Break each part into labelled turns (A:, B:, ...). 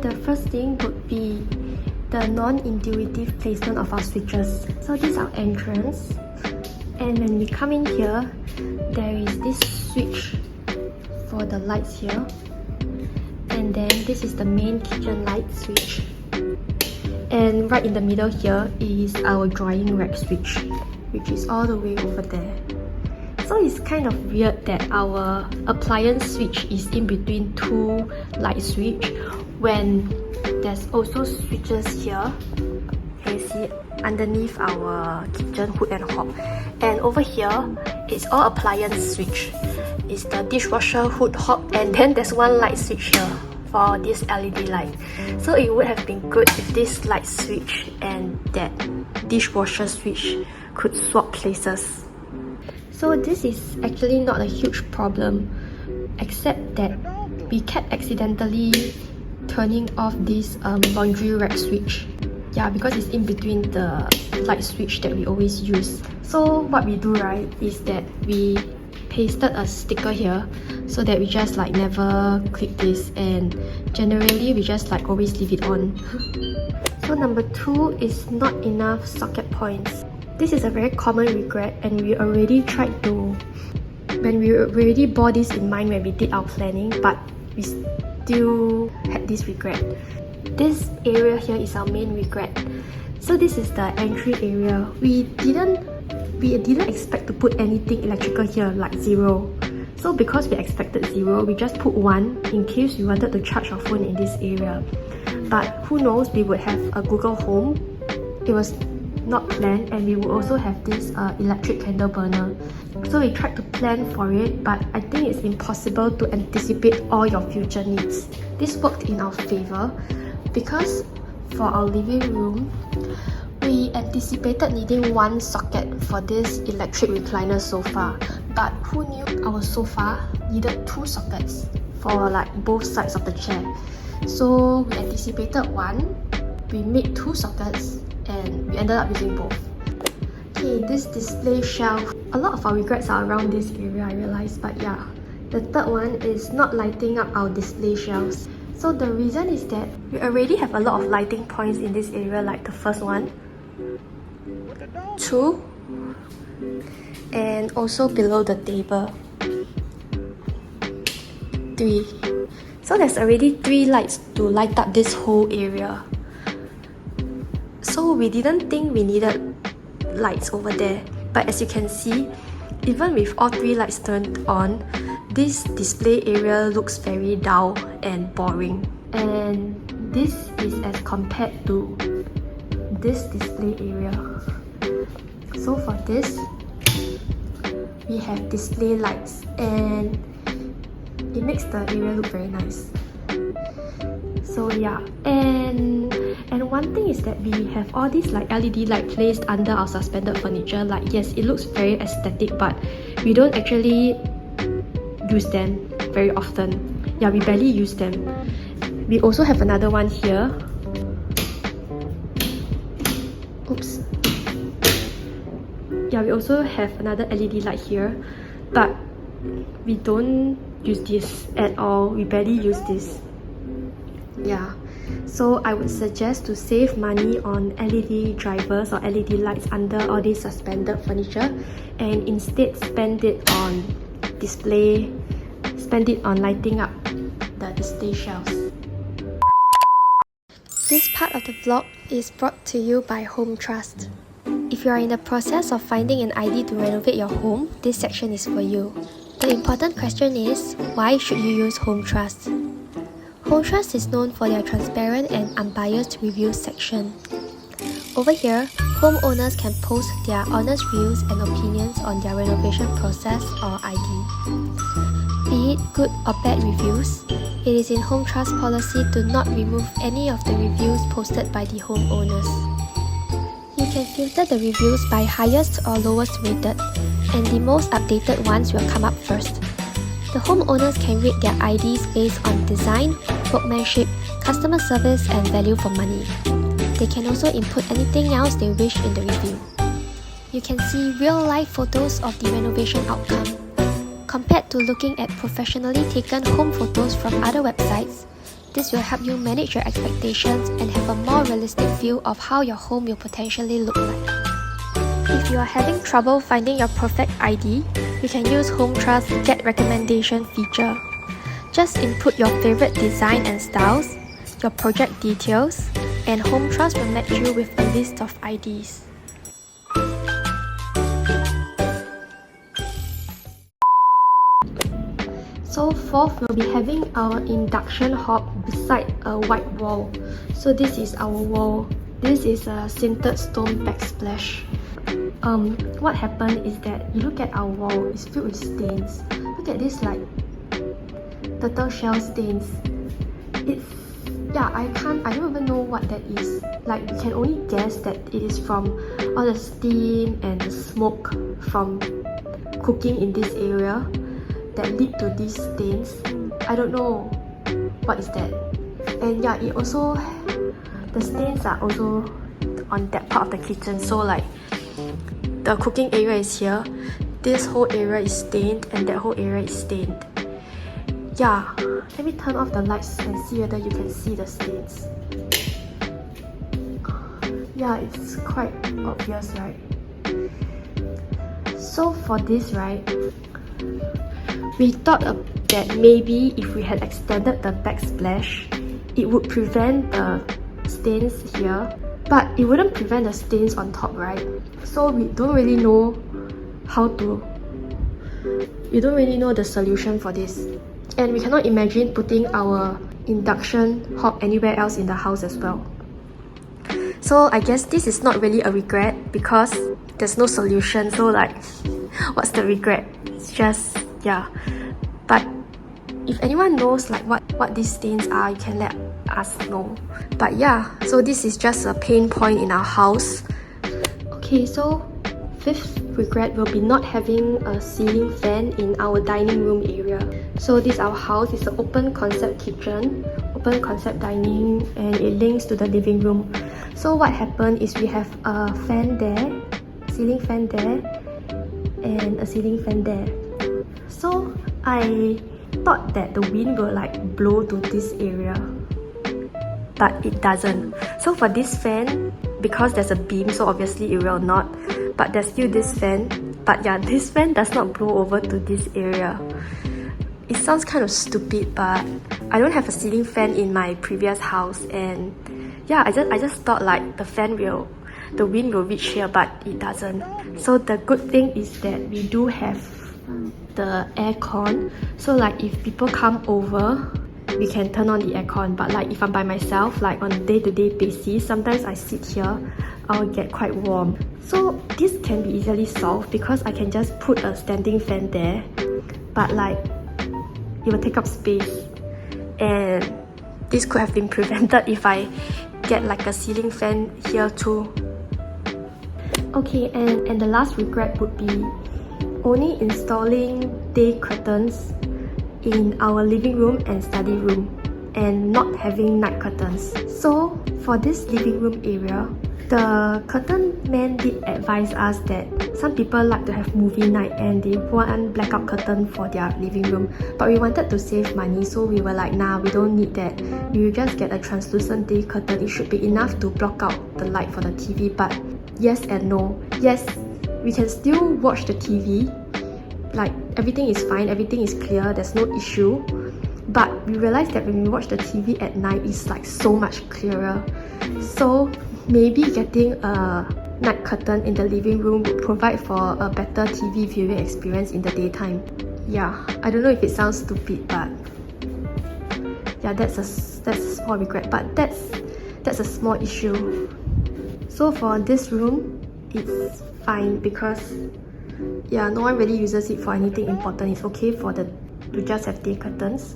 A: the first thing would be the non-intuitive placement of our switches. So this is our entrance, and when we come in here, there is this switch for the lights here, and then this is the main kitchen light switch, and right in the middle here is our drying rack switch, which is all the way over there. So it's kind of weird that our appliance switch is in between two light switch when there's also switches here. Can you see it? Underneath our kitchen hood and hob. And over here, it's all appliance switch. It's the dishwasher hood hob, and then there's one light switch here for this LED light. So it would have been good if this light switch and that dishwasher switch could swap places. So this is actually not a huge problem, except that we kept accidentally turning off this laundry rack switch. Yeah, because it's in between the light switch that we always use. So what we do, right, is that we pasted a sticker here so that we just like never click this, and generally we just like always leave it on. So number 2 is not enough socket points. This is a very common regret, and we already bore this in mind when we did our planning, but we still had this regret. This area here is our main regret. So this is the entry area. We didn't expect to put anything electrical here, like 0. So because we expected 0, we just put 1 in case we wanted to charge our phone in this area. But who knows, we would have a Google Home. It was not planned, and we will also have this electric candle burner. So we tried to plan for it, but I think it's impossible to anticipate all your future needs. This worked in our favor because for our living room, we anticipated needing 1 socket for this electric recliner sofa, but who knew our sofa needed 2 sockets for like both sides of the chair. So we anticipated 1, we made 2 sockets, and we ended up using both. Okay, this display shelf. A lot of our regrets are around this area, I realized, but yeah. The third one is not lighting up our display shelves. So the reason is that we already have a lot of lighting points in this area, like the first one, 2, and also below the table, 3. So there's already 3 lights to light up this whole area. So we didn't think we needed lights over there, but as you can see, even with all 3 lights turned on, this display area looks very dull and boring. And this is as compared to this display area. So for this, we have display lights, and it makes the area look very nice. So yeah, and one thing is that we have all these like LED light placed under our suspended furniture. Like, yes, it looks very aesthetic, but we don't actually use them very often. Yeah, we barely use them. We also have another one here. Oops. Yeah, we also have another LED light here, but we don't use this at all. We barely use this. Yeah, so I would suggest to save money on LED drivers or LED lights under all this suspended furniture, and instead spend it on lighting up the display shelves. This part of the vlog is brought to you by Hometrust. If you are in the process of finding an idea to renovate your home, this section is for you. The important question is, why should you use Hometrust? Hometrust is known for their transparent and unbiased reviews section. Over here, homeowners can post their honest views and opinions on their renovation process or idea. Be it good or bad reviews, it is in Hometrust policy to not remove any of the reviews posted by the homeowners. You can filter the reviews by highest or lowest rated, and the most updated ones will come up first. The homeowners can rate their IDs based on design, workmanship, customer service, and value for money. They can also input anything else they wish in the review. You can see real-life photos of the renovation outcome. Compared to looking at professionally taken home photos from other websites, This will help you manage your expectations and have a more realistic view of how your home will potentially look like. If you are having trouble finding your perfect ID, you can use Hometrust's Get Recommendation feature. Just input your favorite design and styles, your project details, and Hometrust will match you with a list of IDs. So fourth, we'll be having our induction hob beside a white wall. So this is our wall. This is a sintered stone backsplash. What happened is that you look at our wall, it's filled with stains. Look at this, like turtle shell stains. I don't even know what that is. Like, we can only guess that it is from all the steam and the smoke from cooking in this area that lead to these stains. I don't know what is that. And yeah, the stains are also on that part of the kitchen. So like, the cooking area is here, this whole area is stained, and that whole area is stained. Yeah, let me turn off the lights and see whether you can see the stains. Yeah, it's quite obvious, right? So for this, right, we thought that maybe if we had extended the backsplash, it would prevent the stains here, but it wouldn't prevent the stains on top, right? So we don't really know the solution for this. And we cannot imagine putting our induction hob anywhere else in the house as well. So I guess this is not really a regret because there's no solution. So like, what's the regret? It's just, yeah. But if anyone knows like what these stains are, you can let us know. But yeah, so this is just a pain point in our house. Okay, so fifth regret will be not having a ceiling fan in our dining room area. So this our house is an open concept kitchen, open concept dining, and it links to the living room. So what happened is we have a fan there, ceiling fan there, and a ceiling fan there. So I thought that the wind will like blow to this area, but it doesn't. So for this fan, because there's a beam, so obviously it will not, but there's still this fan. But yeah, this fan does not blow over to this area. It sounds kind of stupid, but I don't have a ceiling fan in my previous house, and yeah, I just thought like the wind will reach here, but it doesn't. So the good thing is that we do have the aircon. So like if people come over, we can turn on the aircon. But like if I'm by myself, like on a day-to-day basis, sometimes I sit here, I'll get quite warm. So this can be easily solved because I can just put a standing fan there, but like it will take up space, and this could have been prevented if I get like a ceiling fan here too. Okay, and the last regret would be only installing day curtains in our living room and study room and not having night curtains. So for this living room area, the curtain man did advise us that some people like to have movie night and they want blackout curtain for their living room, but we wanted to save money, so we were like, nah, we don't need that. We will just get a translucent day curtain. It should be enough to block out the light for the TV. But yes and no. Yes, we can still watch the TV, like everything is fine, everything is clear, there's no issue. But we realized that when we watch the TV at night, it's like so much clearer. So maybe getting a night curtain in the living room would provide for a better TV viewing experience in the daytime. Yeah, I don't know if it sounds stupid, but yeah, that's a small regret, but that's a small issue. So for this room, it's fine because yeah, no one really uses it for anything important. It's okay to just have day curtains.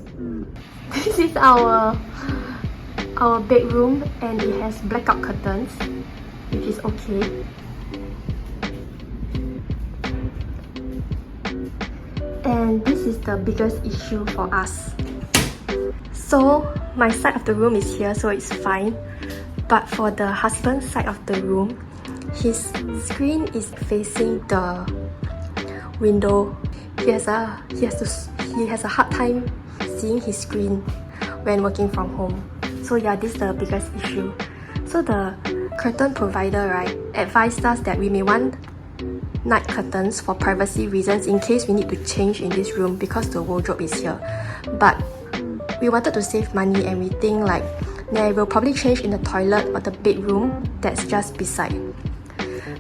A: This is our bedroom, and it has blackout curtains, which is okay. And this is the biggest issue for us. So my side of the room is here, so it's fine. But for the husband's side of the room, his screen is facing the window. He has a hard time seeing his screen when working from home. So yeah, this is the biggest issue. So the curtain provider, right, advised us that we may want night curtains for privacy reasons in case we need to change in this room because the wardrobe is here. But we wanted to save money and we think like, nah, we'll probably change in the toilet or the bedroom that's just beside.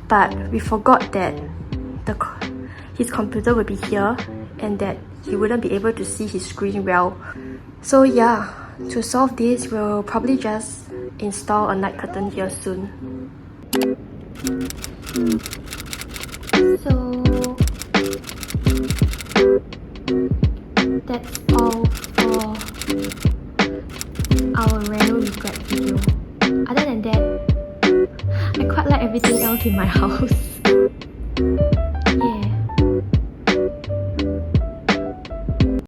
A: But we forgot that his computer would be here and that he wouldn't be able to see his screen well. So yeah, to solve this, we'll probably just install a night curtain here soon. So that's all for our reno regret video. Other than that, I quite like everything else in my house.